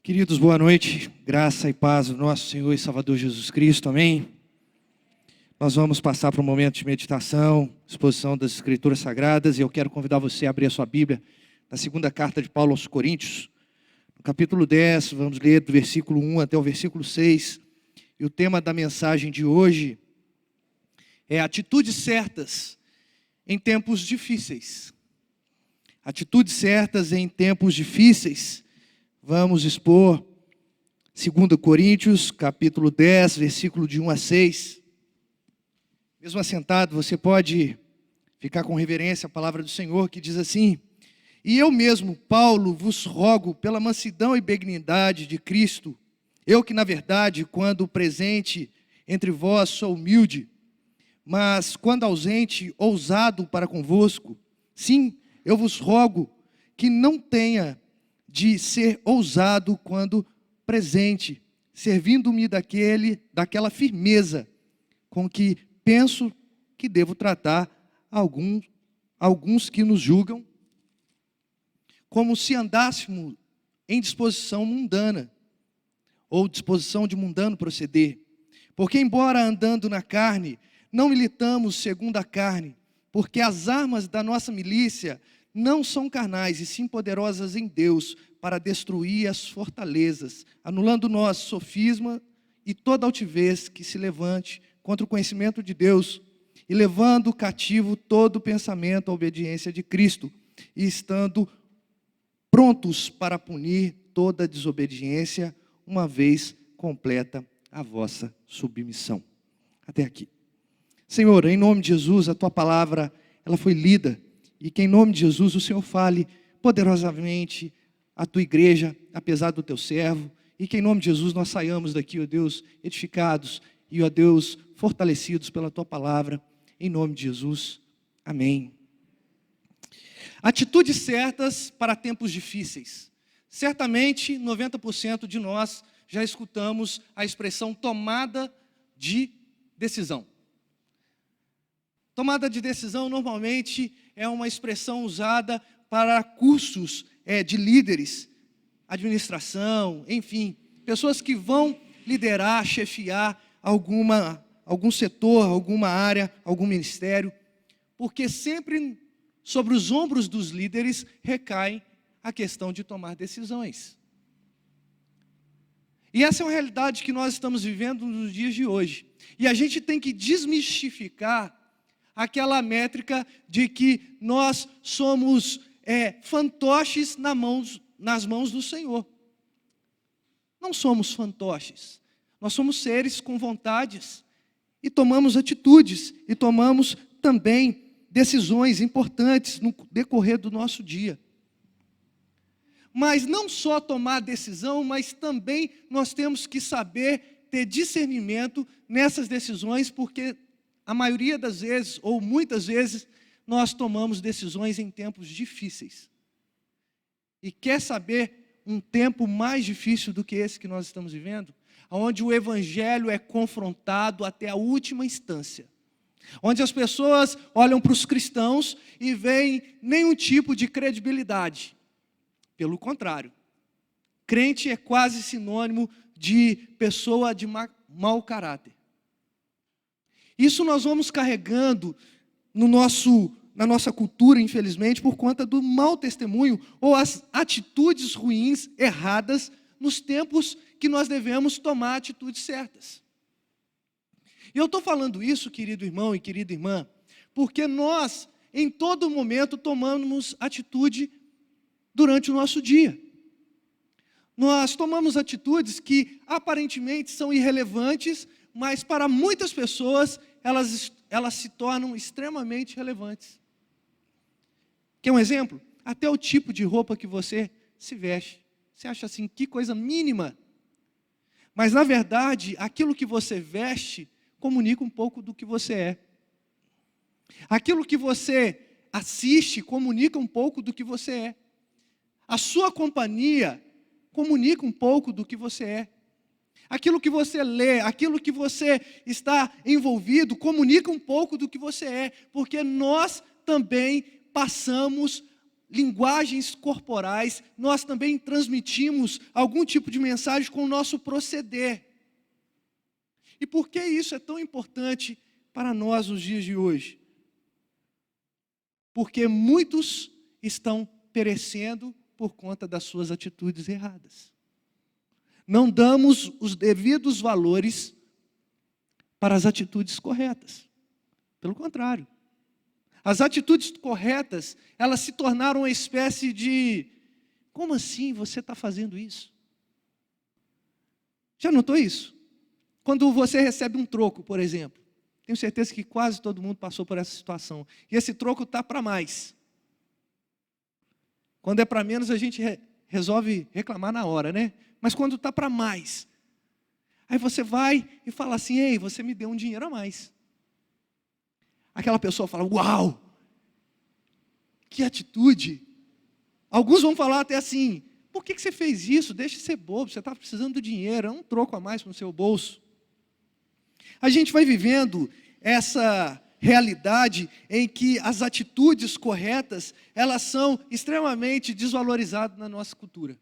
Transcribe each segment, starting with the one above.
Queridos, boa noite, graça e paz do nosso Senhor e Salvador Jesus Cristo, amém? Nós vamos passar para um momento de meditação, exposição das Escrituras Sagradas, e eu quero convidar você a abrir a sua Bíblia na segunda carta de Paulo aos Coríntios, no capítulo 10, vamos ler do versículo 1 até o versículo 6, e o tema da mensagem de hoje é atitudes certas em tempos difíceis. Atitudes certas em tempos difíceis. Vamos expor 2 Coríntios, capítulo 10, versículo de 1 a 6. Mesmo assentado, você pode ficar com reverência à palavra do Senhor, que diz assim: E eu mesmo, Paulo, vos rogo pela mansidão e benignidade de Cristo, eu que na verdade, quando presente entre vós, sou humilde, mas quando ausente, ousado para convosco. Sim, eu vos rogo que não tenha de ser ousado quando presente, servindo-me daquela firmeza com que penso que devo tratar alguns que nos julgam, como se andássemos em disposição mundana, ou disposição de mundano proceder. Porque embora andando na carne, não militamos segundo a carne, porque as armas da nossa milícia não são carnais, e sim poderosas em Deus, para destruir as fortalezas, anulando nosso sofisma e toda altivez que se levante contra o conhecimento de Deus, e levando cativo todo pensamento à obediência de Cristo, e estando prontos para punir toda desobediência, uma vez completa a vossa submissão. Até aqui. Senhor, em nome de Jesus, a Tua palavra, ela foi lida, e que em nome de Jesus o Senhor fale poderosamente à Tua igreja, apesar do Teu servo, e que em nome de Jesus nós saiamos daqui, ó Deus, edificados, e ó Deus, fortalecidos pela Tua palavra, em nome de Jesus, amém. Atitudes certas para tempos difíceis. Certamente, 90% de nós já escutamos a expressão tomada de decisão. Tomada de decisão, normalmente, é uma expressão usada para cursos de líderes, administração, enfim, pessoas que vão liderar, chefiar algum setor, alguma área, algum ministério, porque sempre sobre os ombros dos líderes recai a questão de tomar decisões. E essa é uma realidade que nós estamos vivendo nos dias de hoje. E a gente tem que desmistificar aquela métrica de que nós somos fantoches nas mãos do Senhor. Não somos fantoches. Nós somos seres com vontades e tomamos atitudes e tomamos também decisões importantes no decorrer do nosso dia. Mas não só tomar decisão, mas também nós temos que saber ter discernimento nessas decisões, porque a maioria das vezes, ou muitas vezes, nós tomamos decisões em tempos difíceis. E quer saber um tempo mais difícil do que esse que nós estamos vivendo? Onde o Evangelho é confrontado até a última instância. Onde as pessoas olham para os cristãos e veem nenhum tipo de credibilidade. Pelo contrário, crente é quase sinônimo de pessoa de mau caráter. Isso nós vamos carregando na nossa cultura, infelizmente, por conta do mau testemunho ou as atitudes ruins, erradas, nos tempos que nós devemos tomar atitudes certas. E eu estou falando isso, querido irmão e querida irmã, porque nós, em todo momento, tomamos atitude durante o nosso dia. Nós tomamos atitudes que aparentemente são irrelevantes, mas para muitas pessoas elas se tornam extremamente relevantes. Quer um exemplo? Até o tipo de roupa que você se veste. Você acha assim, que coisa mínima. Mas na verdade, aquilo que você veste comunica um pouco do que você é. Aquilo que você assiste comunica um pouco do que você é. A sua companhia comunica um pouco do que você é. Aquilo que você lê, aquilo que você está envolvido, comunica um pouco do que você é, porque nós também passamos linguagens corporais, nós também transmitimos algum tipo de mensagem com o nosso proceder. E por que isso é tão importante para nós nos dias de hoje? Porque muitos estão perecendo por conta das suas atitudes erradas. Não damos os devidos valores para as atitudes corretas. Pelo contrário. As atitudes corretas, elas se tornaram uma espécie de: como assim você está fazendo isso? Já notou isso? Quando você recebe um troco, por exemplo. Tenho certeza que quase todo mundo passou por essa situação. E esse troco está para mais. Quando é para menos, a gente resolve reclamar na hora, né? Mas quando está para mais, aí você vai e fala assim: ei, você me deu um dinheiro a mais. Aquela pessoa fala: uau, que atitude. Alguns vão falar até assim: por que você fez isso? Deixa de ser bobo, você está precisando do dinheiro, é um troco a mais no seu bolso. A gente vai vivendo essa realidade em que as atitudes corretas, elas são extremamente desvalorizadas na nossa cultura.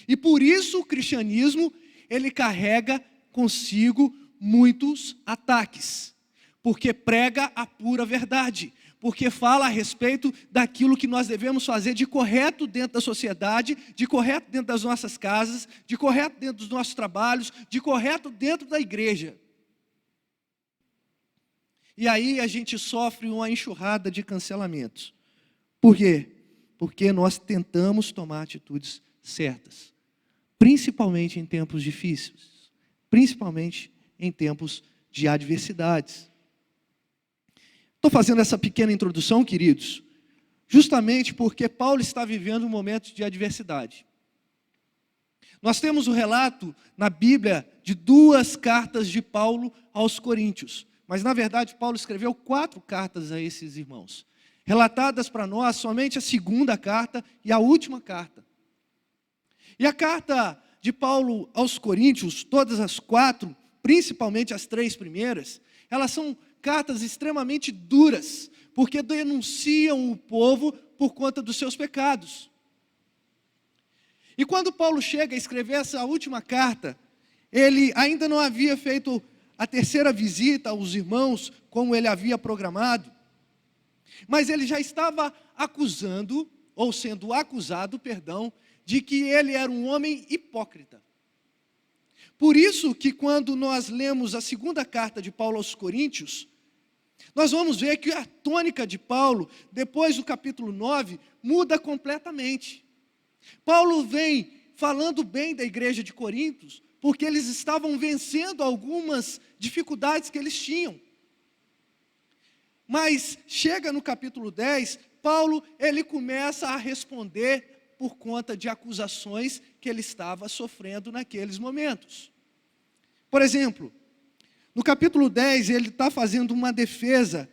E por isso o cristianismo, ele carrega consigo muitos ataques. Porque prega a pura verdade, porque fala a respeito daquilo que nós devemos fazer de correto dentro da sociedade, de correto dentro das nossas casas, de correto dentro dos nossos trabalhos, de correto dentro da igreja. E aí a gente sofre uma enxurrada de cancelamentos. Por quê? Porque nós tentamos tomar atitudes certas, principalmente em tempos difíceis, principalmente em tempos de adversidades. Estou fazendo essa pequena introdução, queridos, justamente porque Paulo está vivendo um momento de adversidade. Nós temos o relato na Bíblia de 2 cartas de Paulo aos Coríntios, mas na verdade Paulo escreveu 4 cartas a esses irmãos, relatadas para nós somente a 2ª carta e a última carta. E a carta de Paulo aos Coríntios, todas as 4, principalmente as 3 primeiras, elas são cartas extremamente duras, porque denunciam o povo por conta dos seus pecados. E quando Paulo chega a escrever essa última carta, ele ainda não havia feito a 3ª visita aos irmãos, como ele havia programado, mas ele já estava acusando, ou sendo acusado, de que ele era um homem hipócrita. Por isso que quando nós lemos a 2ª carta de Paulo aos Coríntios, nós vamos ver que a tônica de Paulo, depois do capítulo 9, muda completamente. Paulo vem falando bem da igreja de Corinto, porque eles estavam vencendo algumas dificuldades que eles tinham. Mas chega no capítulo 10, Paulo ele começa a responder por conta de acusações que ele estava sofrendo naqueles momentos. Por exemplo, no capítulo 10, ele está fazendo uma defesa,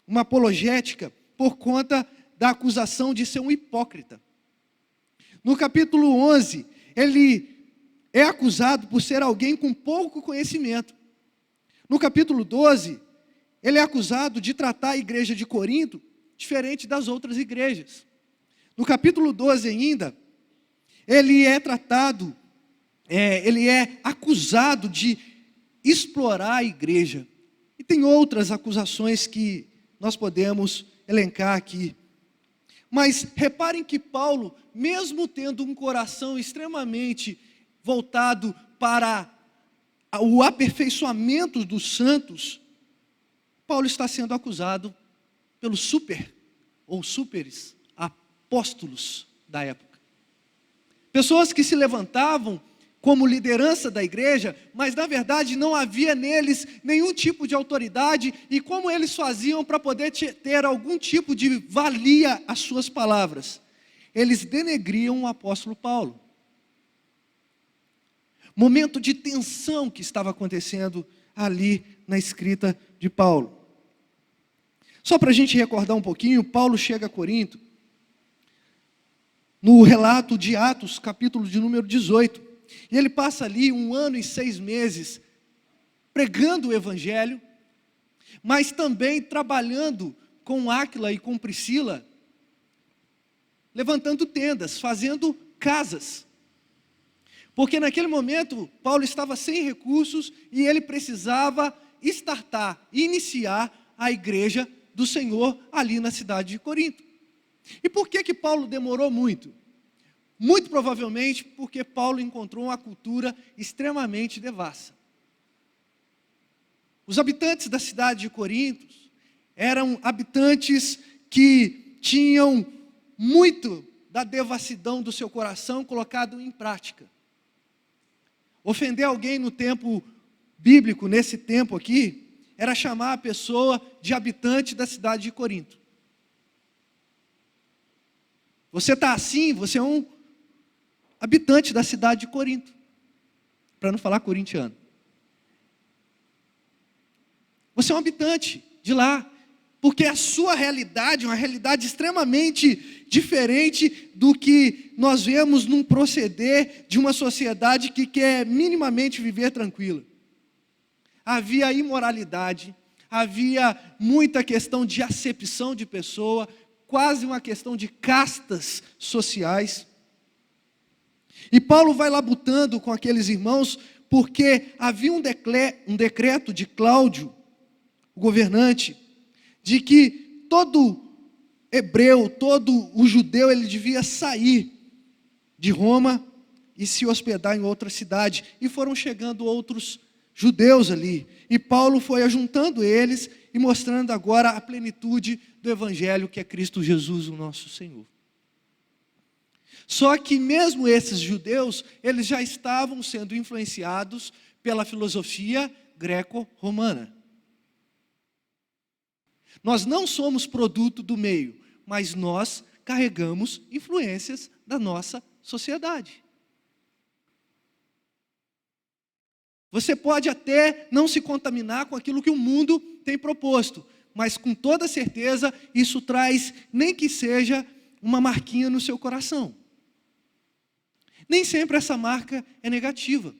uma apologética, por conta da acusação de ser um hipócrita. No capítulo 11, ele é acusado por ser alguém com pouco conhecimento. No capítulo 12, ele é acusado de tratar a igreja de Corinto diferente das outras igrejas. No capítulo 12 ainda, ele é acusado de explorar a igreja. E tem outras acusações que nós podemos elencar aqui. Mas reparem que Paulo, mesmo tendo um coração extremamente voltado para o aperfeiçoamento dos santos, Paulo está sendo acusado pelos superes apóstolos da época. Pessoas que se levantavam como liderança da igreja, mas na verdade não havia neles nenhum tipo de autoridade, e como eles faziam para poder ter algum tipo de valia às suas palavras? Eles denegriam o apóstolo Paulo. Momento de tensão que estava acontecendo ali na escrita de Paulo. Só para a gente recordar um pouquinho, Paulo chega a Corinto, no relato de Atos, capítulo de número 18, e ele passa ali 1 ano e 6 meses pregando o evangelho, mas também trabalhando com Áquila e com Priscila levantando tendas, fazendo casas. Porque naquele momento, Paulo estava sem recursos e ele precisava iniciar a igreja do Senhor ali na cidade de Corinto. E por que Paulo demorou muito? Muito provavelmente porque Paulo encontrou uma cultura extremamente devassa. Os habitantes da cidade de Corinto eram habitantes que tinham muito da devassidão do seu coração colocado em prática. Ofender alguém no tempo bíblico, nesse tempo aqui, era chamar a pessoa de habitante da cidade de Corinto. Você está assim, você é um habitante da cidade de Corinto, para não falar corintiano. Você é um habitante de lá, porque a sua realidade é uma realidade extremamente diferente do que nós vemos num proceder de uma sociedade que quer minimamente viver tranquila. Havia imoralidade, havia muita questão de acepção de pessoa, quase uma questão de castas sociais. E Paulo vai labutando com aqueles irmãos, porque havia um decreto de Cláudio, o governante, de que todo hebreu, todo o judeu, ele devia sair de Roma e se hospedar em outra cidade. E foram chegando outros judeus ali. E Paulo foi ajuntando eles e mostrando agora a plenitude do evangelho que é Cristo Jesus, o nosso Senhor. Só que mesmo esses judeus, eles já estavam sendo influenciados pela filosofia greco-romana. Nós não somos produto do meio, mas nós carregamos influências da nossa sociedade. Você pode até não se contaminar com aquilo que o mundo tem proposto, mas com toda certeza isso traz, nem que seja, uma marquinha no seu coração. Nem sempre essa marca é negativa.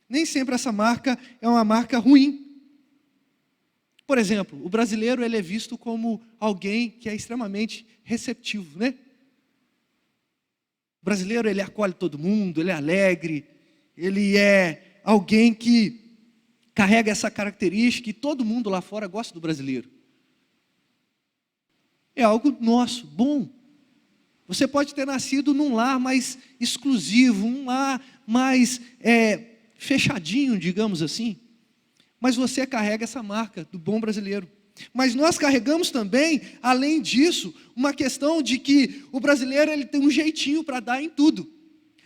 Nem sempre essa marca é uma marca ruim. Por exemplo, o brasileiro ele é visto como alguém que é extremamente receptivo, né? O brasileiro ele acolhe todo mundo, ele é alegre, ele é alguém que carrega essa característica e todo mundo lá fora gosta do brasileiro. É algo nosso, bom. Você pode ter nascido num lar mais exclusivo, um lar mais fechadinho, digamos assim. Mas você carrega essa marca do bom brasileiro. Mas nós carregamos também, além disso, uma questão de que o brasileiro ele tem um jeitinho para dar em tudo.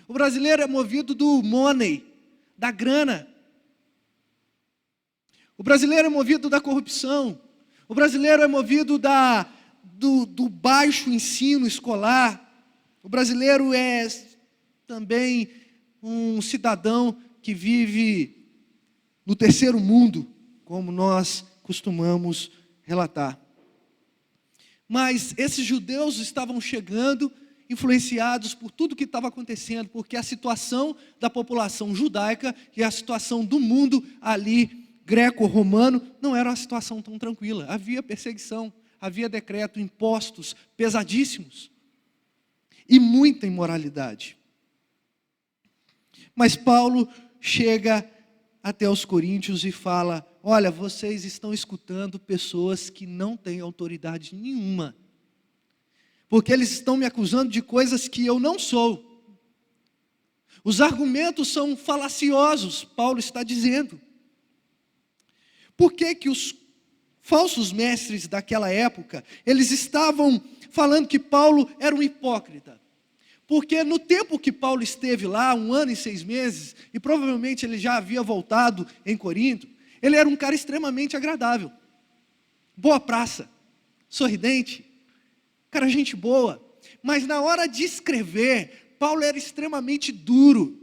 O brasileiro é movido do money, da grana. O brasileiro é movido da corrupção. O brasileiro é movido do baixo ensino escolar. O brasileiro é também um cidadão que vive no terceiro mundo, como nós costumamos relatar. Mas esses judeus estavam chegando, influenciados por tudo que estava acontecendo, porque a situação da população judaica e a situação do mundo ali, greco-romano, não era uma situação tão tranquila. Havia perseguição, havia decreto, impostos pesadíssimos e muita imoralidade. Mas Paulo chega até os coríntios e fala: olha, vocês estão escutando pessoas que não têm autoridade nenhuma, porque eles estão me acusando de coisas que eu não sou. Os argumentos são falaciosos, Paulo está dizendo. Por que os falsos mestres daquela época, eles estavam falando que Paulo era um hipócrita? Porque no tempo que Paulo esteve lá, 1 ano e 6 meses, e provavelmente ele já havia voltado em Corinto, ele era um cara extremamente agradável, boa praça, sorridente, cara gente boa. Mas na hora de escrever, Paulo era extremamente duro.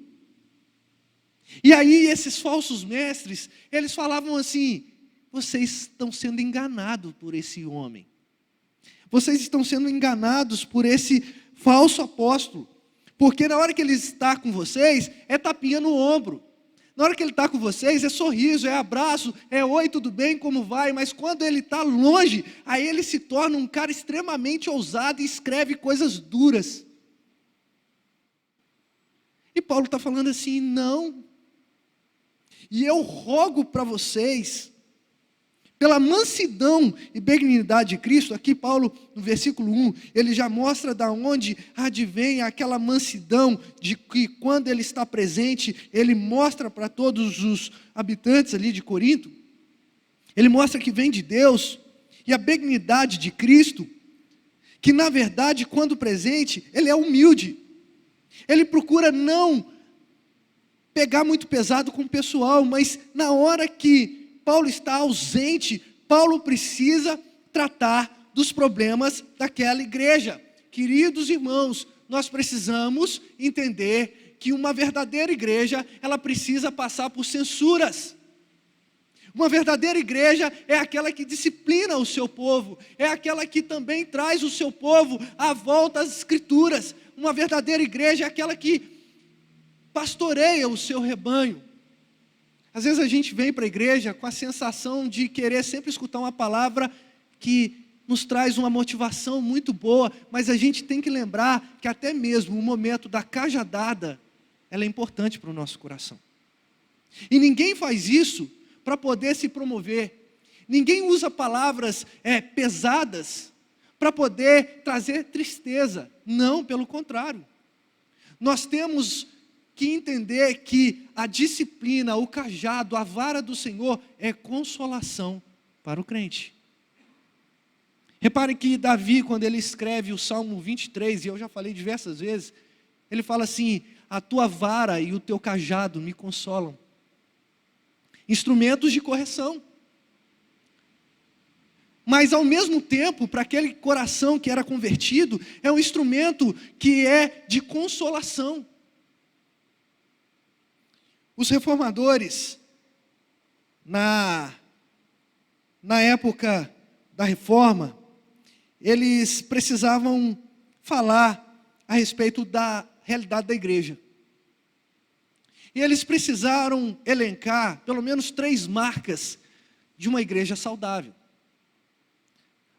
E aí esses falsos mestres, eles falavam assim: vocês estão sendo enganados por esse homem. Vocês estão sendo enganados por esse falso apóstolo. Porque na hora que ele está com vocês, é tapinha no ombro. Na hora que ele está com vocês, é sorriso, é abraço, é oi, tudo bem, como vai? Mas quando ele está longe, aí ele se torna um cara extremamente ousado e escreve coisas duras. E Paulo está falando assim, não. E eu rogo para vocês, pela mansidão e benignidade de Cristo, aqui Paulo, no versículo 1, ele já mostra da onde advém aquela mansidão, de que quando ele está presente, ele mostra para todos os habitantes ali de Corinto, ele mostra que vem de Deus, e a benignidade de Cristo, que na verdade, quando presente, ele é humilde, ele procura não pegar muito pesado com o pessoal, mas na hora que Paulo está ausente, Paulo precisa tratar dos problemas daquela igreja. Queridos irmãos, nós precisamos entender que uma verdadeira igreja, ela precisa passar por censuras. Uma verdadeira igreja é aquela que disciplina o seu povo, é aquela que também traz o seu povo à volta às escrituras. Uma verdadeira igreja é aquela que pastoreia o seu rebanho. Às vezes a gente vem para a igreja com a sensação de querer sempre escutar uma palavra que nos traz uma motivação muito boa, mas a gente tem que lembrar que até mesmo o momento da cajadada, ela é importante para o nosso coração. E ninguém faz isso para poder se promover. Ninguém usa palavras pesadas para poder trazer tristeza. Não, pelo contrário. Nós temos que entender que a disciplina, o cajado, a vara do Senhor é consolação para o crente. Repare que Davi, quando ele escreve o Salmo 23, e eu já falei diversas vezes, ele fala assim, a tua vara e o teu cajado me consolam. Instrumentos de correção. Mas ao mesmo tempo, para aquele coração que era convertido, é um instrumento que é de consolação. Os reformadores, na época da reforma, eles precisavam falar a respeito da realidade da igreja. E eles precisaram elencar pelo menos 3 marcas de uma igreja saudável.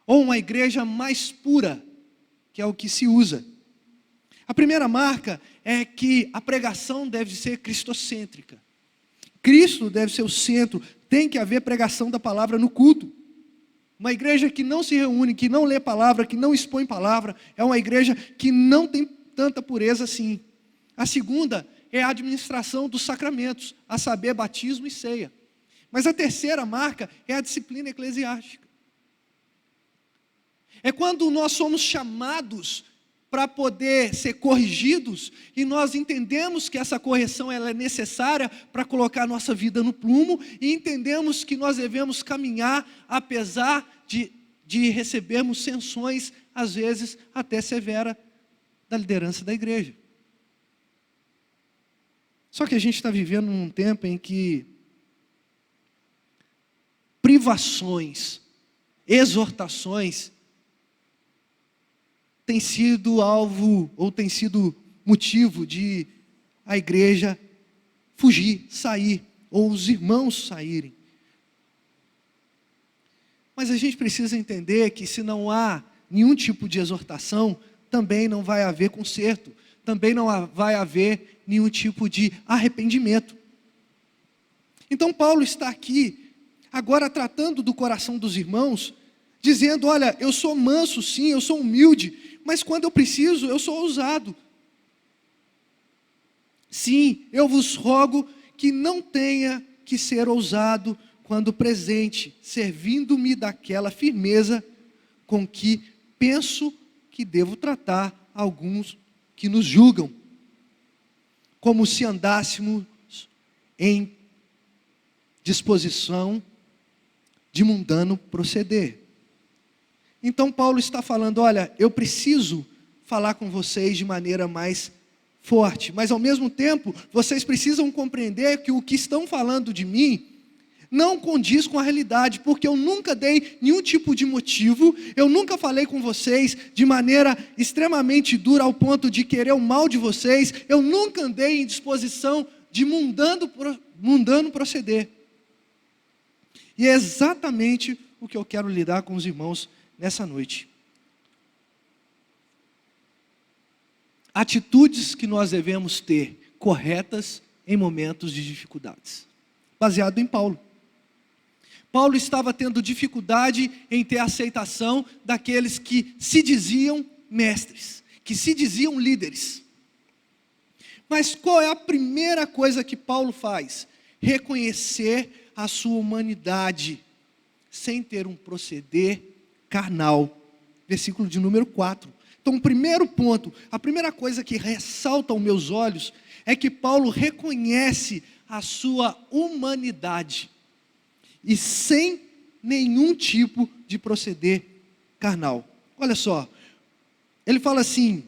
Ou uma igreja mais pura, que é o que se usa. A primeira marca é que a pregação deve ser cristocêntrica. Cristo deve ser o centro, tem que haver pregação da palavra no culto. Uma igreja que não se reúne, que não lê palavra, que não expõe palavra, é uma igreja que não tem tanta pureza assim. A segunda é a administração dos sacramentos, a saber, batismo e ceia. Mas a terceira marca é a disciplina eclesiástica. É quando nós somos chamados para poder ser corrigidos, e nós entendemos que essa correção ela é necessária para colocar a nossa vida no prumo, e entendemos que nós devemos caminhar, apesar de recebermos sanções, às vezes até severa, da liderança da igreja. Só que a gente está vivendo num tempo em que privações, exortações, tem sido alvo, ou tem sido motivo de a igreja fugir, sair, ou os irmãos saírem. Mas a gente precisa entender que se não há nenhum tipo de exortação, também não vai haver conserto, também não vai haver nenhum tipo de arrependimento. Então Paulo está aqui, agora tratando do coração dos irmãos, dizendo, olha, eu sou manso sim, eu sou humilde, mas quando eu preciso, eu sou ousado. Sim, eu vos rogo que não tenha que ser ousado quando presente, servindo-me daquela firmeza com que penso que devo tratar alguns que nos julgam, como se andássemos em disposição de mundano proceder. Então Paulo está falando, olha, eu preciso falar com vocês de maneira mais forte, mas ao mesmo tempo, vocês precisam compreender que o que estão falando de mim não condiz com a realidade, porque eu nunca dei nenhum tipo de motivo, eu nunca falei com vocês de maneira extremamente dura ao ponto de querer o mal de vocês, eu nunca andei em disposição de mundano proceder. E é exatamente o que eu quero lidar com os irmãos nessa noite. Atitudes que nós devemos ter corretas em momentos de dificuldades. Baseado em Paulo. Paulo estava tendo dificuldade em ter aceitação daqueles que se diziam mestres, que se diziam líderes. Mas qual é a primeira coisa que Paulo faz? Reconhecer a sua humanidade, sem ter um proceder carnal. Versículo de número 4. Então, o primeiro ponto, a primeira coisa que ressalta aos meus olhos, é que Paulo reconhece a sua humanidade, e sem nenhum tipo de proceder carnal. Olha só, ele fala assim,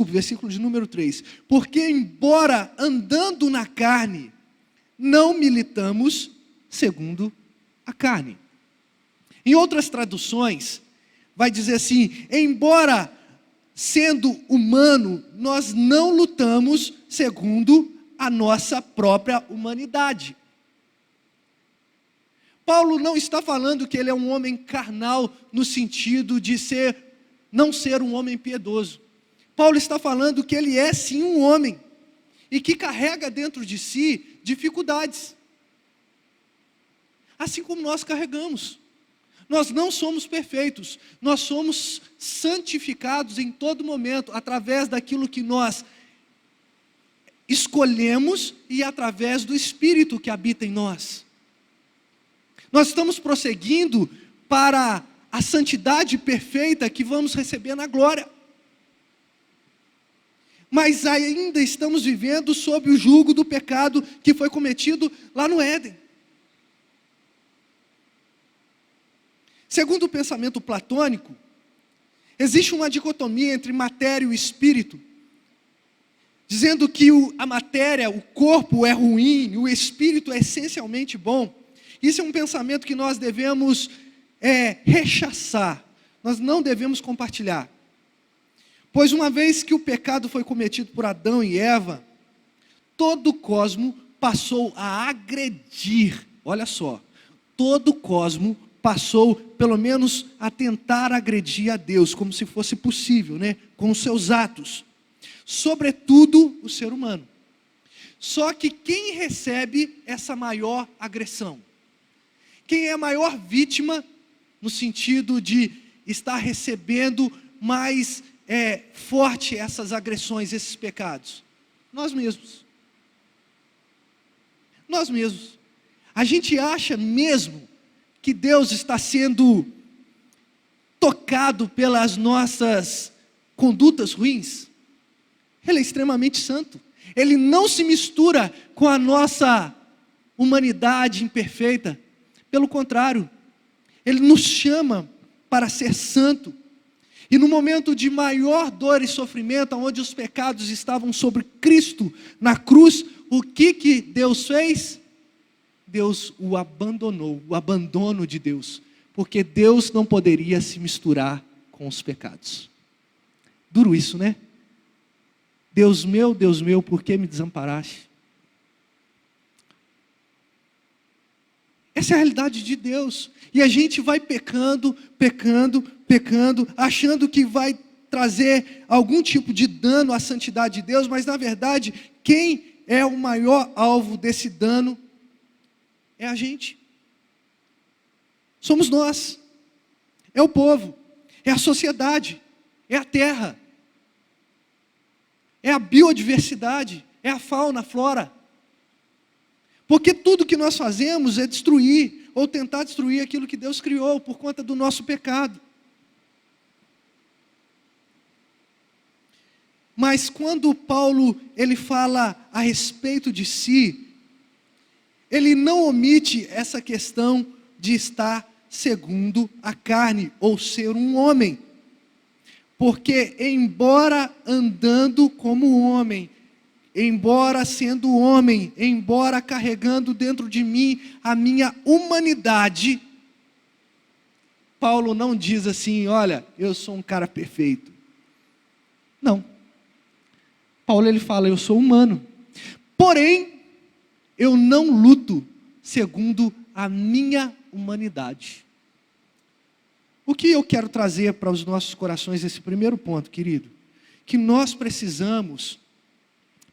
versículo de número 3, porque embora andando na carne, não militamos segundo a carne. Em outras traduções, vai dizer assim, embora sendo humano, nós não lutamos segundo a nossa própria humanidade. Paulo não está falando que ele é um homem carnal no sentido de não ser um homem piedoso. Paulo está falando que ele é sim um homem e que carrega dentro de si dificuldades. Assim como nós carregamos. Nós não somos perfeitos, nós somos santificados em todo momento, através daquilo que nós escolhemos e através do Espírito que habita em nós. Nós estamos prosseguindo para a santidade perfeita que vamos receber na glória. Mas ainda estamos vivendo sob o jugo do pecado que foi cometido lá no Éden. Segundo o pensamento platônico, existe uma dicotomia entre matéria e o espírito, dizendo que a matéria, o corpo é ruim, o espírito é essencialmente bom. Isso é um pensamento que nós devemos rechaçar, nós não devemos compartilhar. Pois uma vez que o pecado foi cometido por Adão e Eva, todo o cosmo passou a agredir, olha só, todo o cosmo passou, pelo menos, a tentar agredir a Deus, como se fosse possível, com os seus atos. Sobretudo, o ser humano. Só que quem recebe essa maior agressão? Quem é a maior vítima, no sentido de estar recebendo mais forte essas agressões, esses pecados? Nós mesmos. Nós mesmos. A gente acha mesmo que Deus está sendo tocado pelas nossas condutas ruins? Ele é extremamente santo. Ele não se mistura com a nossa humanidade imperfeita. Pelo contrário, Ele nos chama para ser santo. E no momento de maior dor e sofrimento, onde os pecados estavam sobre Cristo na cruz, o que Deus fez? Deus o abandonou, o abandono de Deus, porque Deus não poderia se misturar com os pecados. Duro isso, né? Deus meu, por que me desamparaste? Essa é a realidade de Deus, e a gente vai pecando, achando que vai trazer algum tipo de dano à santidade de Deus, mas na verdade, quem é o maior alvo desse dano é a gente. Somos nós. É o povo. É a sociedade. É a terra. É a biodiversidade. É a fauna, a flora. Porque tudo que nós fazemos é destruir, ou tentar destruir aquilo que Deus criou, por conta do nosso pecado. Mas quando Paulo ele fala a respeito de si, ele não omite essa questão de estar segundo a carne, ou ser um homem. Porque embora andando como homem, embora sendo homem, embora carregando dentro de mim a minha humanidade, Paulo não diz assim, olha, eu sou um cara perfeito. Não. Paulo ele fala, eu sou humano. Porém, eu não luto segundo a minha humanidade. O que eu quero trazer para os nossos corações esse primeiro ponto, querido? Que nós precisamos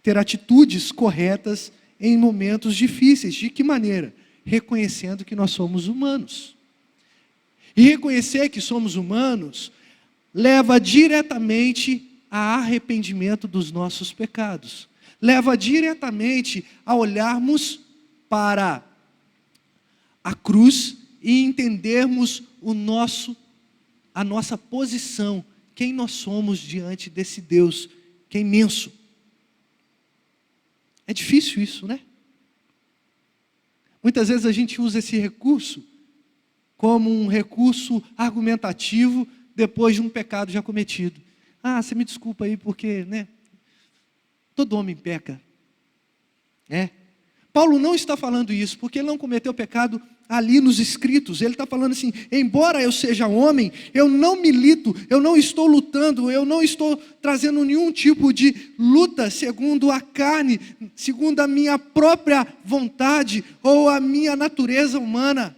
ter atitudes corretas em momentos difíceis. De que maneira? Reconhecendo que nós somos humanos. E reconhecer que somos humanos leva diretamente a arrependimento dos nossos pecados. Leva diretamente a olharmos para a cruz e entendermos a nossa posição, quem nós somos diante desse Deus que é imenso. É difícil isso, né? Muitas vezes a gente usa esse recurso como um recurso argumentativo depois de um pecado já cometido. Ah, você me desculpa aí porque, né? Todo homem peca. Paulo não está falando isso, porque ele não cometeu pecado ali nos escritos. Ele está falando assim, embora eu seja homem, eu não milito, eu não estou lutando, eu não estou trazendo nenhum tipo de luta segundo a carne, segundo a minha própria vontade ou a minha natureza humana.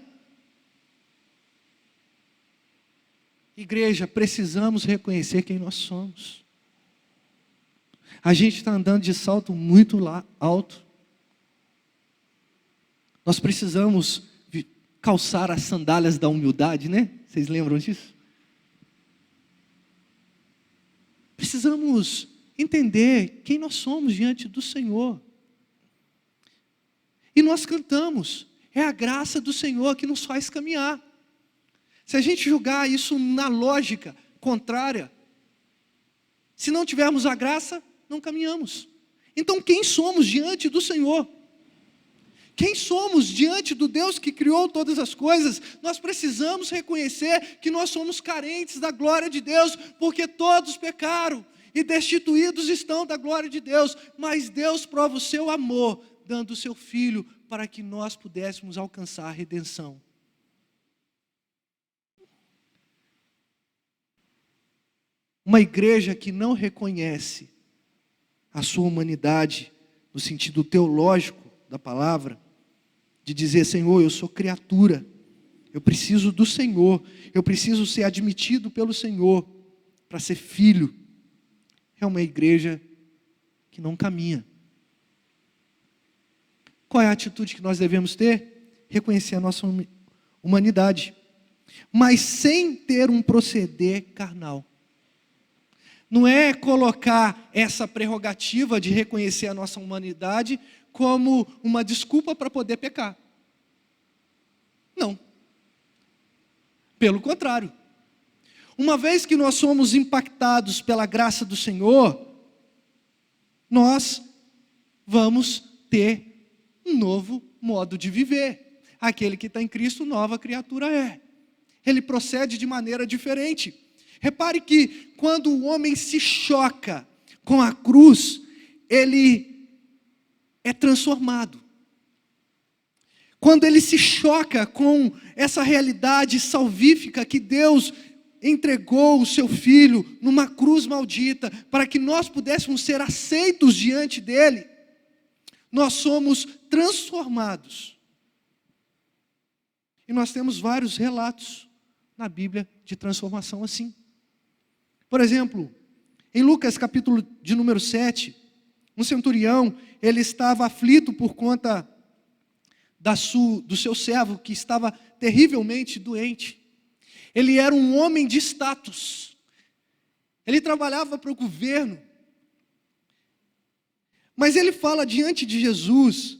Igreja, precisamos reconhecer quem nós somos. A gente está andando de salto muito alto. Nós precisamos calçar as sandálias da humildade, né? Vocês lembram disso? Precisamos entender quem nós somos diante do Senhor. E nós cantamos, é a graça do Senhor que nos faz caminhar. Se a gente julgar isso na lógica contrária, se não tivermos a graça, não caminhamos. Então quem somos diante do Senhor? Quem somos diante do Deus que criou todas as coisas? Nós precisamos reconhecer que nós somos carentes da glória de Deus, porque todos pecaram e destituídos estão da glória de Deus, mas Deus prova o seu amor, dando o seu Filho para que nós pudéssemos alcançar a redenção. Uma igreja que não reconhece a sua humanidade, no sentido teológico da palavra, de dizer, Senhor, eu sou criatura, eu preciso do Senhor, eu preciso ser admitido pelo Senhor para ser filho. É uma igreja que não caminha. Qual é a atitude que nós devemos ter? Reconhecer a nossa humanidade, mas sem ter um proceder carnal. Não é colocar essa prerrogativa de reconhecer a nossa humanidade como uma desculpa para poder pecar. Não. Pelo contrário. Uma vez que nós somos impactados pela graça do Senhor, nós vamos ter um novo modo de viver. Aquele que está em Cristo, nova criatura é. Ele procede de maneira diferente. Repare que quando o homem se choca com a cruz, ele é transformado. Quando ele se choca com essa realidade salvífica que Deus entregou o seu Filho numa cruz maldita, para que nós pudéssemos ser aceitos diante dele, nós somos transformados. E nós temos vários relatos na Bíblia de transformação assim. Por exemplo, em Lucas capítulo de número 7, um centurião, ele estava aflito por conta do seu servo que estava terrivelmente doente. Ele era um homem de status. Ele trabalhava para o governo. Mas ele fala diante de Jesus,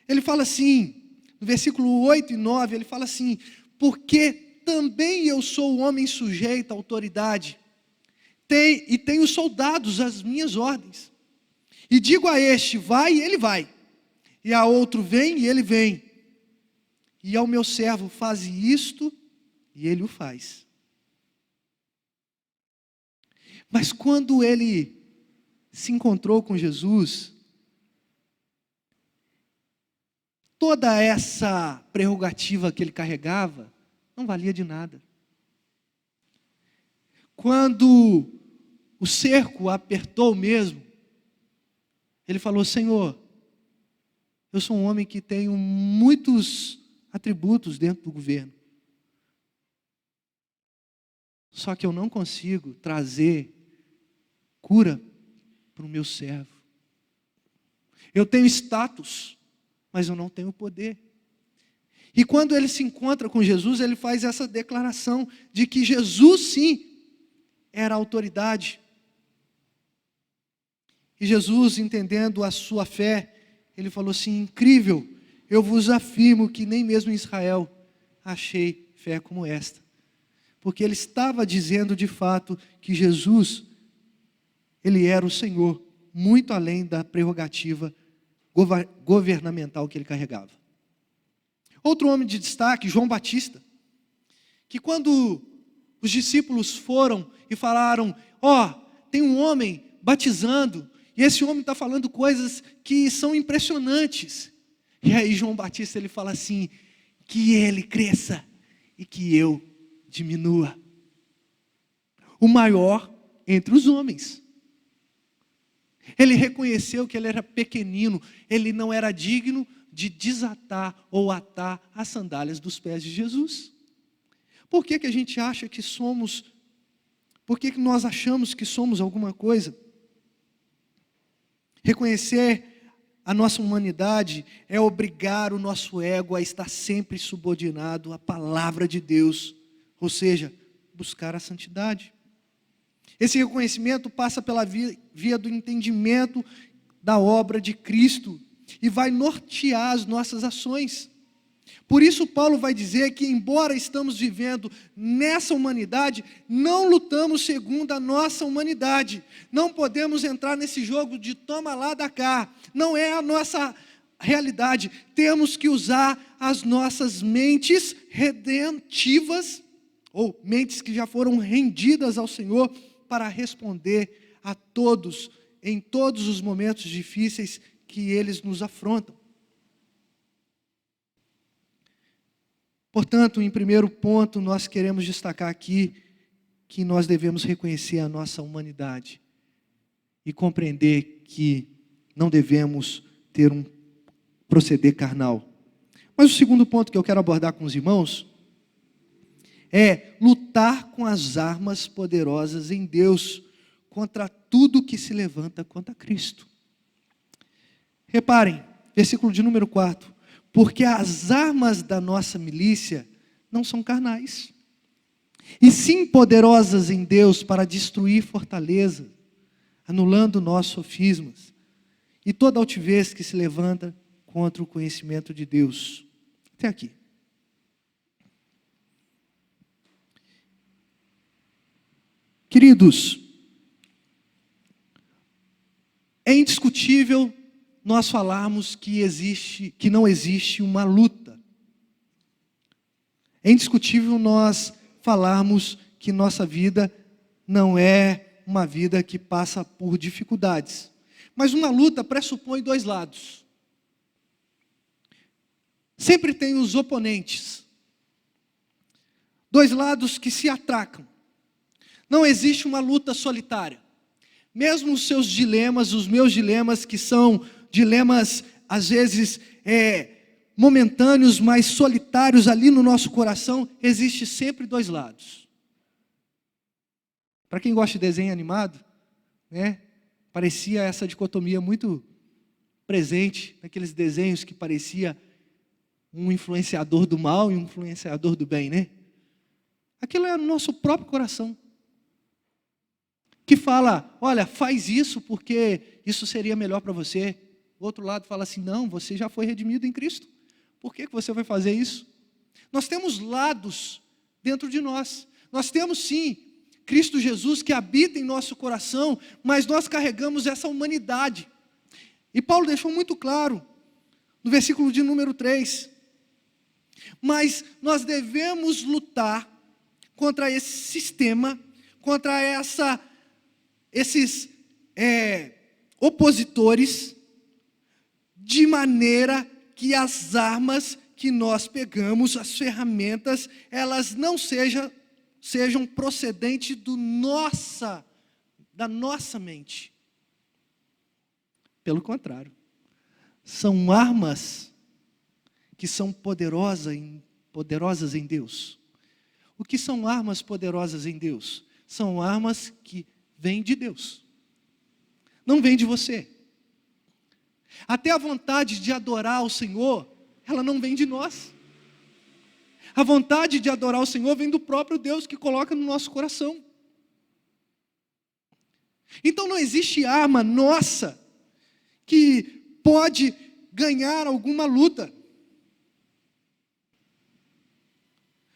ele fala assim, no versículo 8 e 9, ele fala assim, porque também eu sou homem sujeito à autoridade, e tenho soldados às minhas ordens. E digo a este, vai, e ele vai. E a outro, vem, e ele vem. E ao meu servo, faze isto, e ele o faz. Mas quando ele se encontrou com Jesus, toda essa prerrogativa que ele carregava, não valia de nada. Quando o cerco apertou mesmo, ele falou, Senhor, Eu sou um homem que tenho muitos atributos dentro do governo. Só que eu não consigo trazer cura para o meu servo. Eu tenho status, mas eu não tenho poder. E quando ele se encontra com Jesus, ele faz essa declaração de que Jesus, sim, era a autoridade. E Jesus, entendendo a sua fé, ele falou assim: incrível, eu vos afirmo que nem mesmo em Israel achei fé como esta. Porque ele estava dizendo de fato que Jesus, ele era o Senhor, muito além da prerrogativa governamental que ele carregava. Outro homem de destaque, João Batista, que quando os discípulos foram e falaram: tem um homem batizando, e esse homem está falando coisas que são impressionantes. E aí João Batista, ele fala assim: que ele cresça e que eu diminua. O maior entre os homens. Ele reconheceu que ele era pequenino, ele não era digno de desatar ou atar as sandálias dos pés de Jesus. Por que a gente acha que somos, por que nós achamos que somos alguma coisa? Reconhecer a nossa humanidade é obrigar o nosso ego a estar sempre subordinado à palavra de Deus, ou seja, buscar a santidade. Esse reconhecimento passa pela via do entendimento da obra de Cristo e vai nortear as nossas ações. Por isso Paulo vai dizer que, embora estamos vivendo nessa humanidade, não lutamos segundo a nossa humanidade. Não podemos entrar nesse jogo de toma lá da cá. Não é a nossa realidade. Temos que usar as nossas mentes redentivas, ou mentes que já foram rendidas ao Senhor, para responder a todos, em todos os momentos difíceis que eles nos afrontam. Portanto, em primeiro ponto, nós queremos destacar aqui que nós devemos reconhecer a nossa humanidade e compreender que não devemos ter um proceder carnal. Mas o segundo ponto que eu quero abordar com os irmãos é lutar com as armas poderosas em Deus contra tudo que se levanta contra Cristo. Reparem, versículo de número 4. Porque as armas da nossa milícia não são carnais, e sim poderosas em Deus para destruir fortaleza, anulando nossos sofismas, e toda altivez que se levanta contra o conhecimento de Deus. Até aqui. Queridos, é indiscutível nós falarmos que não existe uma luta. É indiscutível nós falarmos que nossa vida não é uma vida que passa por dificuldades. Mas uma luta pressupõe dois lados. Sempre tem os oponentes. Dois lados que se atracam. Não existe uma luta solitária. Mesmo os seus dilemas, os meus dilemas, que são dilemas, às vezes, momentâneos, mas solitários ali no nosso coração, existe sempre dois lados. Para quem gosta de desenho animado, parecia essa dicotomia muito presente naqueles desenhos que parecia um influenciador do mal e um influenciador do bem, né? Aquilo é o nosso próprio coração, que fala: olha, faz isso porque isso seria melhor para você. O outro lado fala assim: não, você já foi redimido em Cristo, por que você vai fazer isso? Nós temos lados dentro de nós. Nós temos sim Cristo Jesus que habita em nosso coração, mas nós carregamos essa humanidade. E Paulo deixou muito claro no versículo de número 3. Mas nós devemos lutar contra esse sistema, contra esses opositores, de maneira que as armas que nós pegamos, as ferramentas, elas não sejam procedentes da nossa mente. Pelo contrário, são armas que são poderosas em Deus. O que são armas poderosas em Deus? São armas que vêm de Deus. Não vêm de você. Até a vontade de adorar o Senhor, ela não vem de nós. A vontade de adorar o Senhor vem do próprio Deus que coloca no nosso coração. Então não existe arma nossa que pode ganhar alguma luta.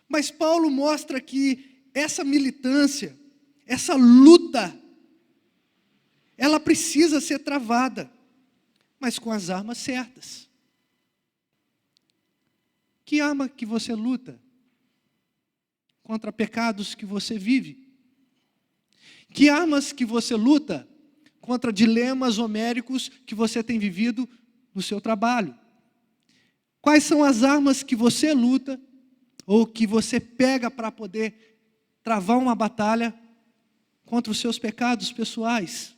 Mas Paulo mostra que essa militância, essa luta, ela precisa ser travada, mas com as armas certas. Que arma que você luta contra pecados que você vive? Que armas que você luta contra dilemas homéricos que você tem vivido no seu trabalho? Quais são as armas que você luta ou que você pega para poder travar uma batalha contra os seus pecados pessoais?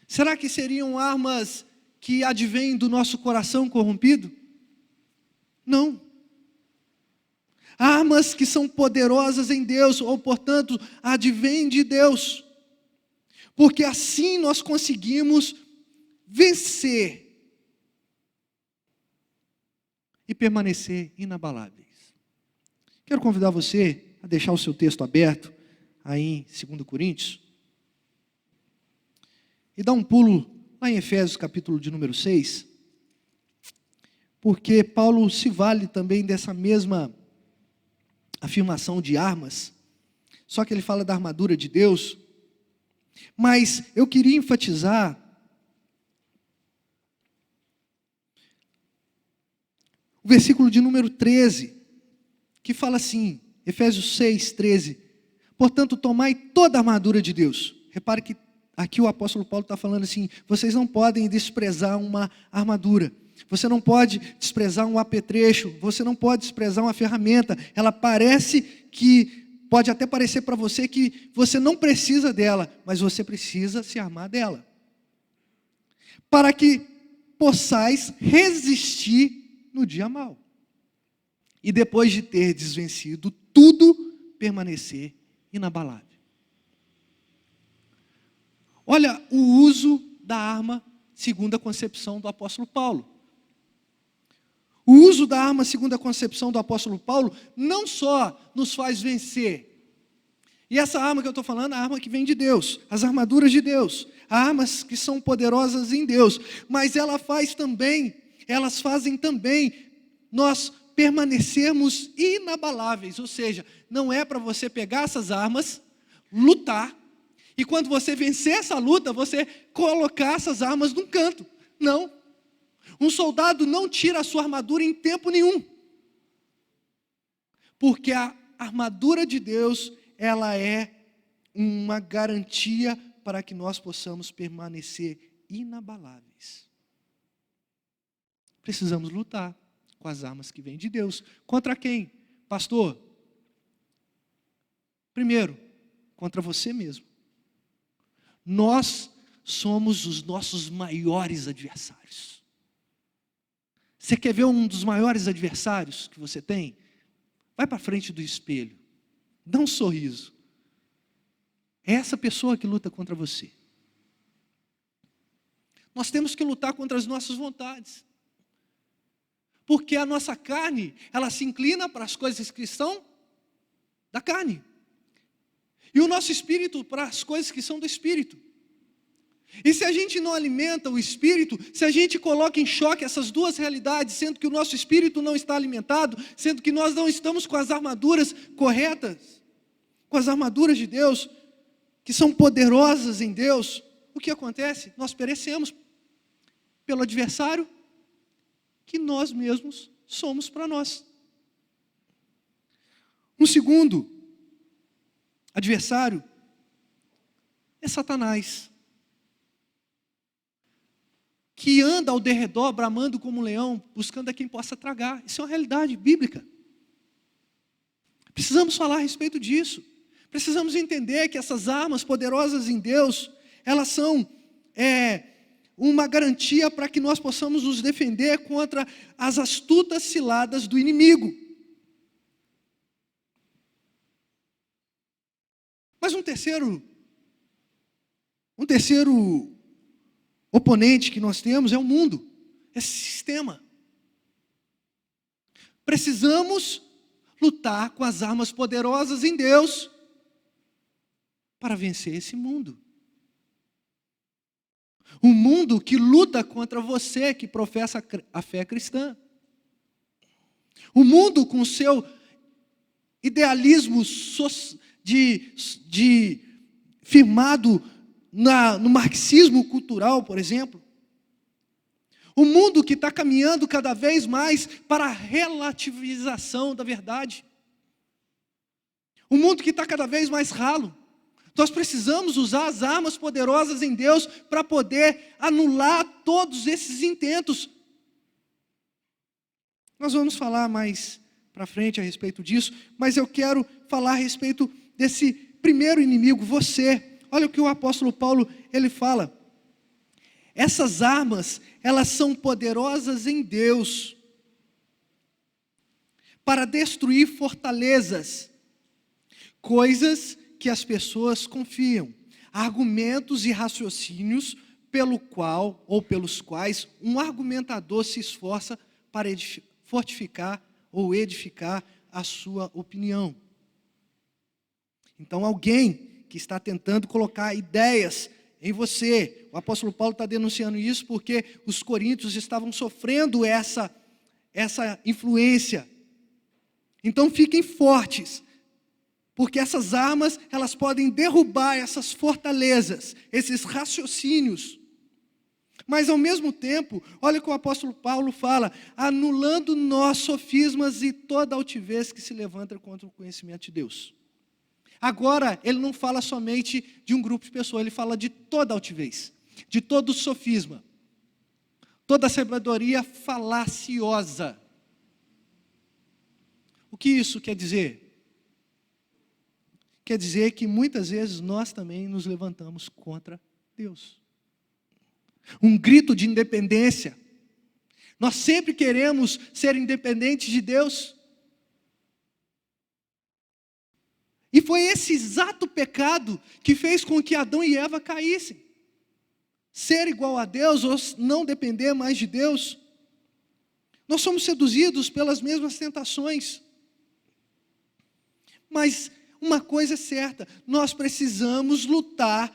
Será que seriam armas que advêm do nosso coração corrompido? Não. Armas que são poderosas em Deus, ou portanto, advêm de Deus. Porque assim nós conseguimos vencer e permanecer inabaláveis. Quero convidar você a deixar o seu texto aberto, aí em 2 Coríntios, e dar um pulo lá em Efésios, capítulo de número 6, porque Paulo se vale também dessa mesma afirmação de armas, só que ele fala da armadura de Deus, mas eu queria enfatizar o versículo de número 13, que fala assim, Efésios 6, 13, portanto, tomai toda a armadura de Deus. Repare que aqui o apóstolo Paulo está falando assim, vocês não podem desprezar uma armadura, você não pode desprezar um apetrecho, você não pode desprezar uma ferramenta, ela parece que, pode até parecer para você que você não precisa dela, mas você precisa se armar dela, para que possais resistir no dia mau, e depois de ter desvencido tudo, permanecer inabalável. Olha o uso da arma segundo a concepção do apóstolo Paulo. O uso da arma segundo a concepção do apóstolo Paulo não só nos faz vencer, e essa arma que eu estou falando é a arma que vem de Deus, as armaduras de Deus, armas que são poderosas em Deus, mas elas fazem também nós permanecermos inabaláveis, ou seja, não é para você pegar essas armas, lutar, e quando você vencer essa luta, você colocar essas armas num canto. Não. Um soldado não tira a sua armadura em tempo nenhum. Porque a armadura de Deus, ela é uma garantia para que nós possamos permanecer inabaláveis. Precisamos lutar com as armas que vêm de Deus. Contra quem? Pastor? Primeiro, contra você mesmo. Nós somos os nossos maiores adversários. Você quer ver um dos maiores adversários que você tem? Vai para frente do espelho, dá um sorriso. É essa pessoa que luta contra você. Nós temos que lutar contra as nossas vontades. Porque a nossa carne, ela se inclina para as coisas que são da carne. E o nosso espírito para as coisas que são do espírito. E se a gente não alimenta o espírito, se a gente coloca em choque essas duas realidades, sendo que o nosso espírito não está alimentado, sendo que nós não estamos com as armaduras corretas, com as armaduras de Deus, que são poderosas em Deus, o que acontece? Nós perecemos pelo adversário que nós mesmos somos para nós. Um segundo adversário é Satanás, que anda ao derredor, bramando como um leão, buscando a quem possa tragar. Isso é uma realidade bíblica. Precisamos falar a respeito disso. Precisamos entender que essas armas poderosas em Deus, elas são uma garantia para que nós possamos nos defender contra as astutas ciladas do inimigo. Mas um terceiro oponente que nós temos é o mundo, esse sistema. Precisamos lutar com as armas poderosas em Deus para vencer esse mundo. Um mundo que luta contra você que professa a fé cristã. Um mundo com seu idealismo firmado no marxismo cultural, por exemplo. Um mundo que está caminhando cada vez mais para a relativização da verdade. Um mundo que está cada vez mais ralo. Nós precisamos usar as armas poderosas em Deus para poder anular todos esses intentos. Nós vamos falar mais para frente a respeito disso, mas eu quero falar a respeito desse primeiro inimigo, você. Olha o que o apóstolo Paulo, ele fala. Essas armas, elas são poderosas em Deus para destruir fortalezas, coisas que as pessoas confiam, argumentos e raciocínios pelos quais um argumentador se esforça para fortificar ou edificar a sua opinião. Então, alguém que está tentando colocar ideias em você, o apóstolo Paulo está denunciando isso porque os coríntios estavam sofrendo essa influência. Então, fiquem fortes, porque essas armas, elas podem derrubar essas fortalezas, esses raciocínios. Mas ao mesmo tempo, olha o que o apóstolo Paulo fala, anulando nós sofismas e toda altivez que se levanta contra o conhecimento de Deus. Agora, ele não fala somente de um grupo de pessoas, ele fala de toda altivez, de todo sofisma, toda sabedoria falaciosa. O que isso quer dizer? Quer dizer que muitas vezes nós também nos levantamos contra Deus. Um grito de independência. Nós sempre queremos ser independentes de Deus. E foi esse exato pecado que fez com que Adão e Eva caíssem. Ser igual a Deus ou não depender mais de Deus. Nós somos seduzidos pelas mesmas tentações. Mas uma coisa é certa, nós precisamos lutar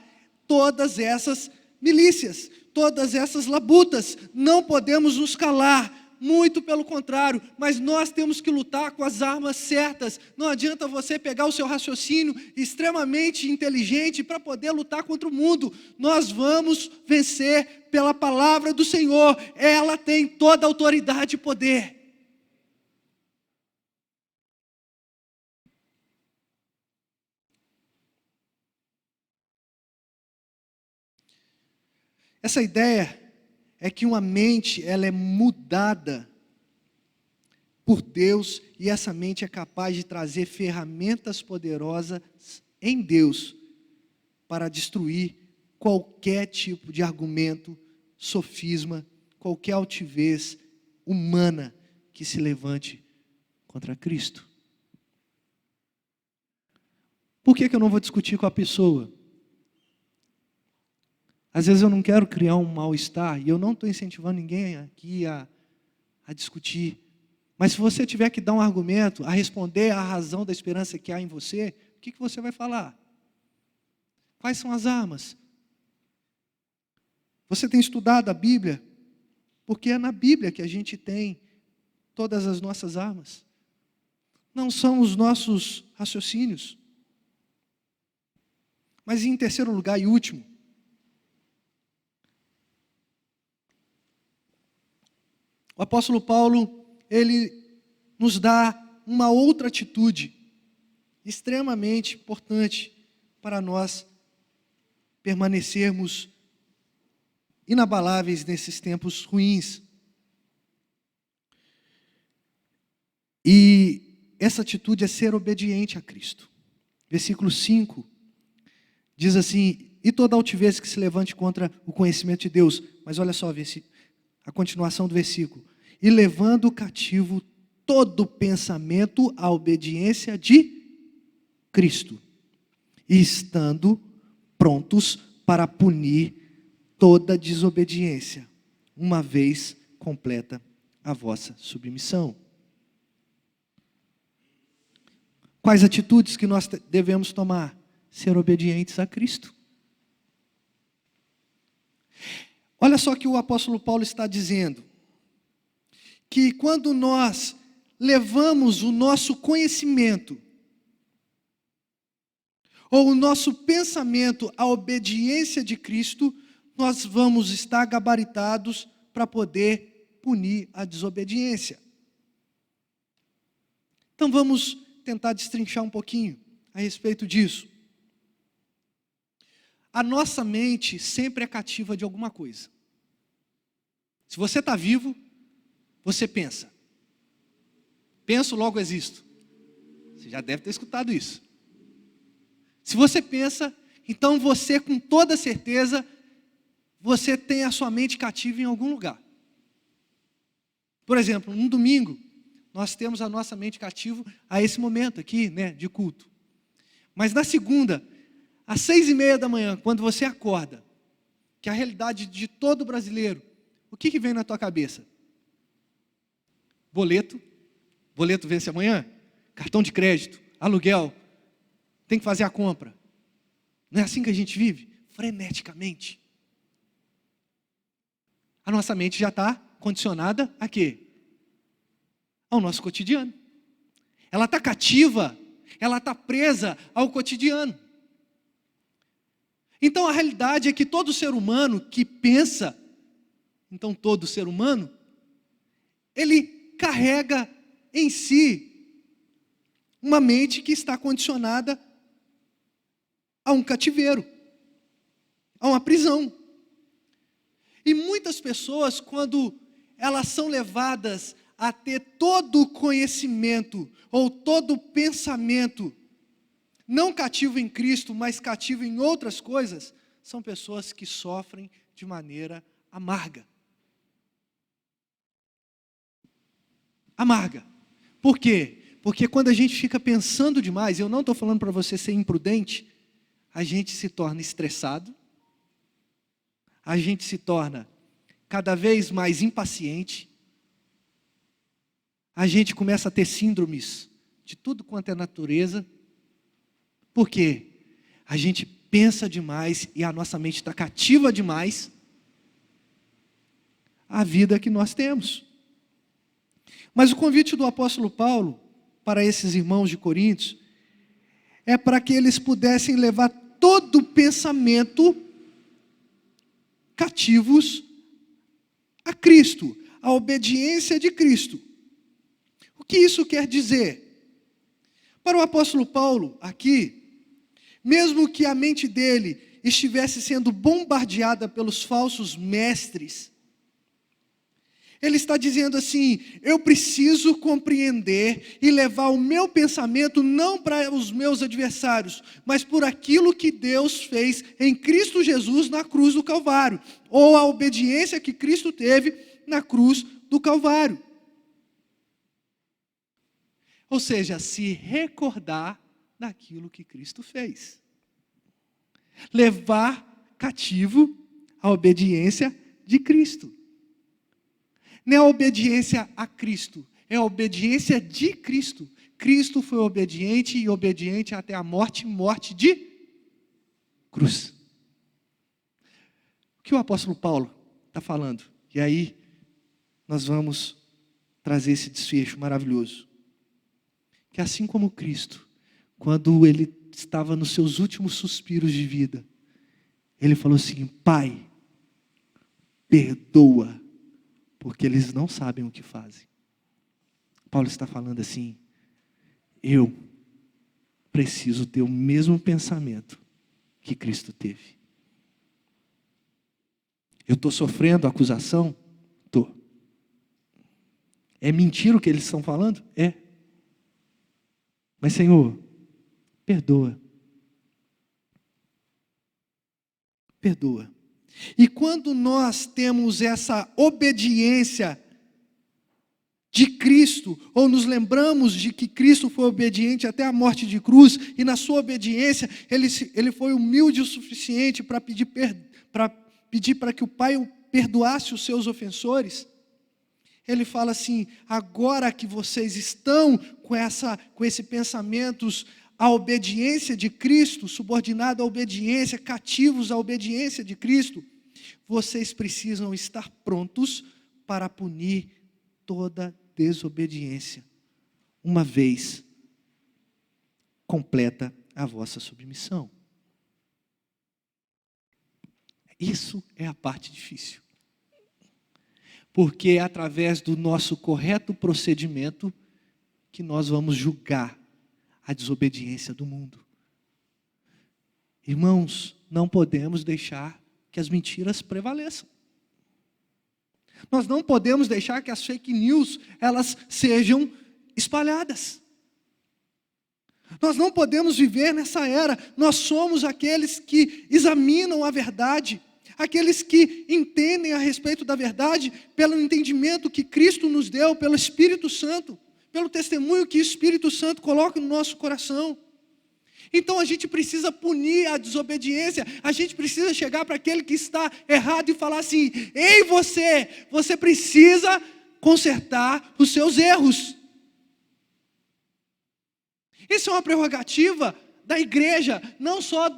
todas essas milícias, todas essas labutas, não podemos nos calar, muito pelo contrário, mas nós temos que lutar com as armas certas. Não adianta você pegar o seu raciocínio extremamente inteligente para poder lutar contra o mundo. Nós vamos vencer pela palavra do Senhor, ela tem toda a autoridade e poder. Essa ideia é que uma mente, ela é mudada por Deus e essa mente é capaz de trazer ferramentas poderosas em Deus para destruir qualquer tipo de argumento, sofisma, qualquer altivez humana que se levante contra Cristo. Por que eu não vou discutir com a pessoa? Às vezes eu não quero criar um mal-estar, e eu não estou incentivando ninguém aqui a discutir. Mas se você tiver que dar um argumento, a responder à razão da esperança que há em você, o que você vai falar? Quais são as armas? Você tem estudado a Bíblia? Porque é na Bíblia que a gente tem todas as nossas armas. Não são os nossos raciocínios. Mas em terceiro lugar e último, o apóstolo Paulo, ele nos dá uma outra atitude extremamente importante para nós permanecermos inabaláveis nesses tempos ruins. E essa atitude é ser obediente a Cristo. Versículo 5 diz assim: e toda altivez que se levante contra o conhecimento de Deus, Mas olha só a continuação do versículo. E levando cativo todo pensamento à obediência de Cristo, e estando prontos para punir toda desobediência, uma vez completa a vossa submissão. Quais atitudes que nós devemos tomar? Ser obedientes a Cristo. Olha só que o apóstolo Paulo está dizendo, que quando nós levamos o nosso conhecimento, ou o nosso pensamento à obediência de Cristo, nós vamos estar gabaritados para poder punir a desobediência. Então vamos tentar destrinchar um pouquinho a respeito disso. A nossa mente sempre é cativa de alguma coisa. Se você está vivo, você pensa. Penso, logo existo. Você já deve ter escutado isso. Se você pensa, então você, com toda certeza, você tem a sua mente cativa em algum lugar. Por exemplo, um domingo, nós temos a nossa mente cativa a esse momento aqui, né, de culto. Mas na segunda, às 6:30 da manhã, quando você acorda, que é a realidade de todo brasileiro, o que vem na tua cabeça? Boleto vence amanhã, cartão de crédito, aluguel, tem que fazer a compra. Não é assim que a gente vive? Freneticamente. A nossa mente já está condicionada a quê? Ao nosso cotidiano. Ela está cativa, ela está presa ao cotidiano. Então a realidade é que todo ser humano que pensa, então todo ser humano, ele carrega em si uma mente que está condicionada a um cativeiro, a uma prisão. E muitas pessoas, quando elas são levadas a ter todo o conhecimento ou todo o pensamento, não cativo em Cristo, mas cativo em outras coisas, são pessoas que sofrem de maneira amarga. Amarga. Por quê? Porque quando a gente fica pensando demais, eu não estou falando para você ser imprudente, a gente se torna estressado, a gente se torna cada vez mais impaciente, a gente começa a ter síndromes de tudo quanto é natureza. Por quê? A gente pensa demais e a nossa mente está cativa demais à vida que nós temos. Mas o convite do apóstolo Paulo para esses irmãos de Coríntios é para que eles pudessem levar todo o pensamento cativos a Cristo, a obediência de Cristo. O que isso quer dizer? Para o apóstolo Paulo, aqui, mesmo que a mente dele estivesse sendo bombardeada pelos falsos mestres, ele está dizendo assim: eu preciso compreender e levar o meu pensamento não para os meus adversários, mas por aquilo que Deus fez em Cristo Jesus na cruz do Calvário, ou a obediência que Cristo teve na cruz do Calvário. Ou seja, se recordar daquilo que Cristo fez. Levar cativo a obediência de Cristo. Não é a obediência a Cristo, é a obediência de Cristo. Cristo foi obediente e obediente até a morte, morte de cruz. O que o apóstolo Paulo está falando? E aí, nós vamos trazer esse desfecho maravilhoso. Que assim como Cristo, quando ele estava nos seus últimos suspiros de vida, ele falou assim: Pai, perdoa, porque eles não sabem o que fazem. Paulo está falando assim: eu preciso ter o mesmo pensamento que Cristo teve. Eu estou sofrendo acusação? Estou. É mentira o que eles estão falando? É. Mas Senhor, perdoa. Perdoa. E quando nós temos essa obediência de Cristo, ou nos lembramos de que Cristo foi obediente até a morte de cruz, e na sua obediência, ele foi humilde o suficiente para pedir para que o Pai perdoasse os seus ofensores. Ele fala assim: agora que vocês estão com esse pensamentos, a obediência de Cristo, subordinado à obediência, cativos à obediência de Cristo, vocês precisam estar prontos para punir toda desobediência, uma vez completa a vossa submissão. Isso é a parte difícil. Porque é através do nosso correto procedimento que nós vamos julgar a desobediência do mundo. Irmãos, não podemos deixar que as mentiras prevaleçam. Nós não podemos deixar que as fake news, elas sejam espalhadas. Nós não podemos viver nessa era. Nós somos aqueles que examinam a verdade, aqueles que entendem a respeito da verdade pelo entendimento que Cristo nos deu, pelo Espírito Santo, pelo testemunho que o Espírito Santo coloca no nosso coração. Então a gente precisa punir a desobediência, a gente precisa chegar para aquele que está errado e falar assim: ei, você precisa consertar os seus erros. Isso é uma prerrogativa da igreja, não só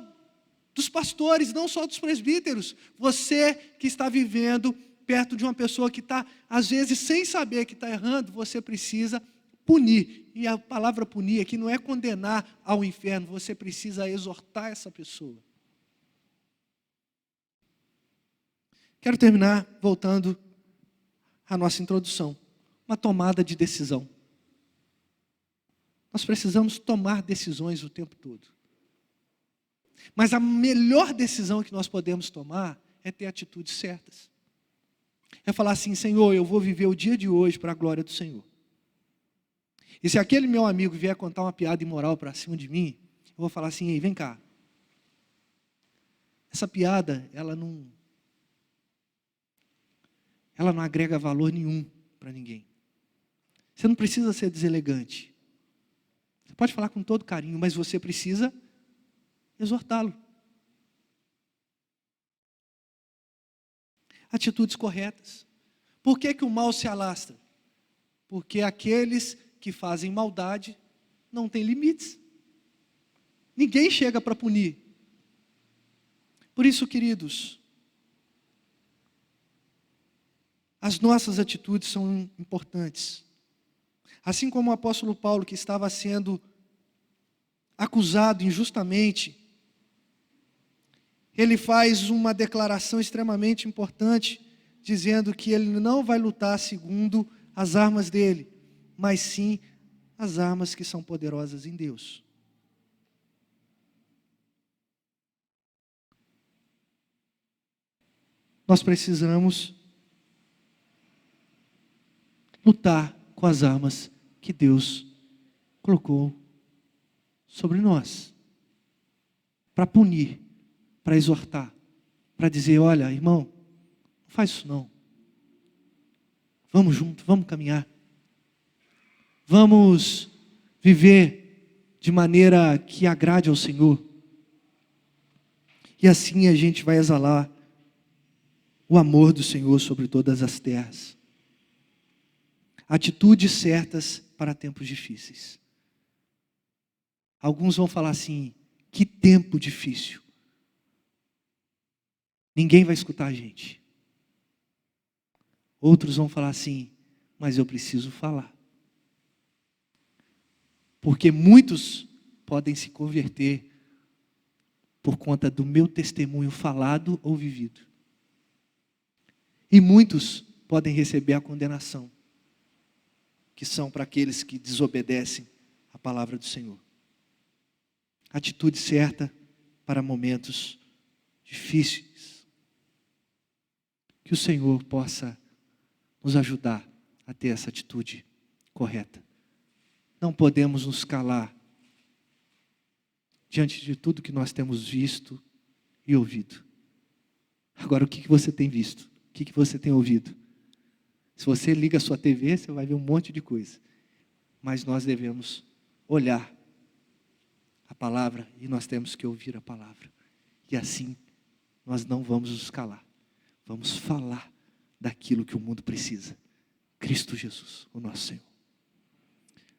dos pastores, não só dos presbíteros. Você que está vivendo perto de uma pessoa que está, às vezes, sem saber que está errando, você precisa punir. E a palavra punir aqui não é condenar ao inferno, você precisa exortar essa pessoa. Quero terminar voltando à nossa introdução. Uma tomada de decisão. Nós precisamos tomar decisões o tempo todo. Mas a melhor decisão que nós podemos tomar é ter atitudes certas. É falar assim: Senhor, eu vou viver o dia de hoje para a glória do Senhor. E se aquele meu amigo vier contar uma piada imoral para cima de mim, eu vou falar assim: ei, vem cá. Essa piada, ela não agrega valor nenhum para ninguém. Você não precisa ser deselegante. Você pode falar com todo carinho, mas você precisa exortá-lo. Atitudes corretas. Por que o mal se alastra? Porque aqueles que fazem maldade não têm limites. Ninguém chega para punir. Por isso, queridos, as nossas atitudes são importantes. Assim como o apóstolo Paulo, que estava sendo acusado injustamente, ele faz uma declaração extremamente importante, dizendo que ele não vai lutar segundo as armas dele, mas sim as armas que são poderosas em Deus. Nós precisamos lutar com as armas que Deus colocou sobre nós, para punir, para exortar, para dizer: olha, irmão, não faz isso não. Vamos junto, vamos caminhar. Vamos viver de maneira que agrade ao Senhor. E assim a gente vai exalar o amor do Senhor sobre todas as terras. Atitudes certas para tempos difíceis. Alguns vão falar assim: que tempo difícil. Ninguém vai escutar a gente. Outros vão falar assim: mas eu preciso falar. Porque muitos podem se converter por conta do meu testemunho falado ou vivido. E muitos podem receber a condenação, que são para aqueles que desobedecem a palavra do Senhor. Atitude certa para momentos difíceis. Que o Senhor possa nos ajudar a ter essa atitude correta. Não podemos nos calar diante de tudo que nós temos visto e ouvido. Agora, o que você tem visto? O que você tem ouvido? Se você liga a sua TV, você vai ver um monte de coisa. Mas nós devemos olhar a palavra e nós temos que ouvir a palavra. E assim, nós não vamos nos calar. Vamos falar daquilo que o mundo precisa. Cristo Jesus, o nosso Senhor.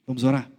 Vamos orar?